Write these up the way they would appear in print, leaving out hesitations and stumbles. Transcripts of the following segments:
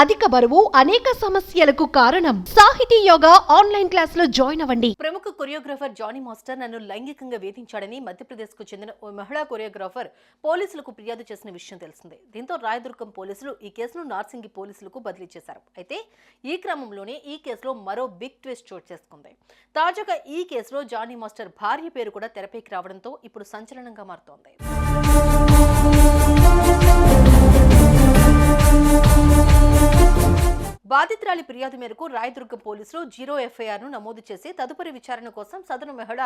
అధిక బరువు అనేక సమస్యలకు కారణం. సాహితీ యోగా ఆన్లైన్ క్లాస్ లో జాయిన్ అవ్వండి. ప్రముఖ కొరియోగ్రాఫర్ జానీ మాస్టర్ నన్ను లైంగికంగా వేధించాడని మధ్యప్రదేశ్ కు చెందిన ఓ మహిళా కొరియోగ్రాఫర్ పోలీసులకు ఫిర్యాదు చేసిన విషయం తెలిసిందే. దీంతో రాయదుర్గం పోలీసులు ఈ కేసును నార్సింగి పోలీసులకు బదిలీ చేశారు. అయితే ఈ క్రమంలోనే ఈ కేసులో మరో బిగ్ ట్విస్ట్ చోటు చేసుకుంది. తాజాగా ఈ కేసులో జానీ మాస్టర్ భార్య పేరు కూడా తెరపైకి రావడంతో ఇప్పుడు సంచలనంగా మారుతోంది. బాధితురాలి ఫిర్యాదు మేరకు రాయదుర్గం పోలీసులు 0 ఎఫ్ఐఆర్ను నమోదు చేసి తదుపరి విచారణ కోసం సదరు మహిళ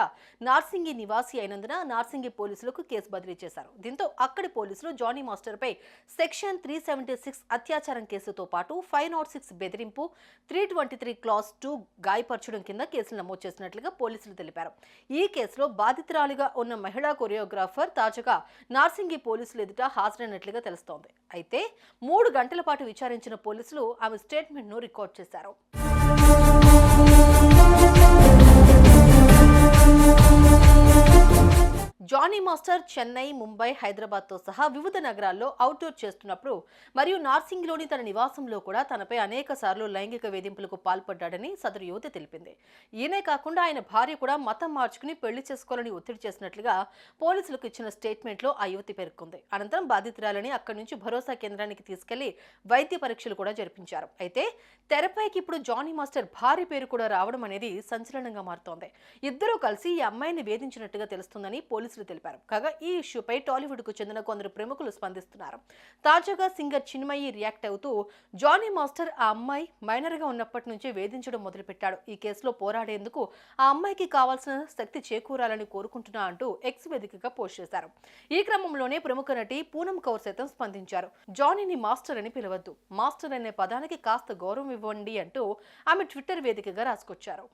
నార్సింగి నివాసి అయినందున నార్సింగి పోలీసులకు కేసు బదిలీ చేశారు. దీంతో అక్కడి పోలీసులు జానీ మాస్టర్ పై సెక్షన్ 376 అత్యాచారం కేసుతో పాటు 506 బెదిరింపు, 323 క్లాస్ 2 గాయపరచడం కింద కేసులు నమోదు చేసినట్లుగా పోలీసులు తెలిపారు. ఈ కేసులో బాధితురాలిగా ఉన్న మహిళా కొరియోగ్రాఫర్ తాజాగా నార్సింగి పోలీసులు ఎదుట హాజరైనట్లుగా తెలుస్తోంది. అయితే 3 గంటల పాటు విచారించిన పోలీసులు ఆమె స్టేట్మెంట్ ను రికార్డ్ చేశారు. జానీ మాస్టర్ చెన్నై, ముంబై, హైదరాబాద్ తో సహా వివిధ నగరాల్లో అవుట్డోర్ చేస్తున్నప్పుడు మరియు నార్సింగిలోని తన నివాసంలో కూడా తనపై అనేక సార్లు లైంగిక వేధింపులకు పాల్పడ్డాడని సదరు యువతి తెలిపింది. ఈయనే కాకుండా ఆయన భార్య కూడా మతం మార్చుకుని పెళ్లి చేసుకోవాలని ఒత్తిడి చేసినట్లుగా పోలీసులకు ఇచ్చిన స్టేట్మెంట్ లో ఆ యువతి పేర్కొంది. అనంతరం బాధితురాలని అక్కడి నుంచి భరోసా కేంద్రానికి తీసుకెళ్లి వైద్య పరీక్షలు కూడా జరిపించారు. అయితే తెరపైకి ఇప్పుడు జానీ మాస్టర్ భార్య పేరు కూడా రావడం అనేది సంచలనంగా మారుతోంది. ఇద్దరూ కలిసి ఈ అమ్మాయిని వేధించినట్టుగా తెలుస్తుందని పోలీసులు తెలిపారు. కాగా ఈ ఇష్యూపై టాలీవుడ్ కు చెందిన కొందరు ప్రముఖులు స్పందిస్తున్నారు. తాజాగా సింగర్ చిన్మయి రియాక్ట్ అవుతూ జానీ మాస్టర్ ఆ అమ్మాయి మైనర్ గా ఉన్నప్పటి నుంచే వేధించడం మొదలుపెట్టాడు. ఈ కేసులో పోరాడేందుకు ఆ అమ్మాయికి కావాల్సిన శక్తి చేకూరాలని కోరుకుంటున్నా అంటూ ఎక్స్ వేదికగా పోస్ట్ చేశారు. ఈ క్రమంలోనే ప్రముఖ నటి పూనం కౌర్ సైతం స్పందించారు. జానీని మాస్టర్ అని పిలవద్దు, మాస్టర్ అనే పదానికి కాస్త గౌరవం ఇవ్వండి అంటూ ఆమె ట్విట్టర్ వేదికగా రాసుకొచ్చారు.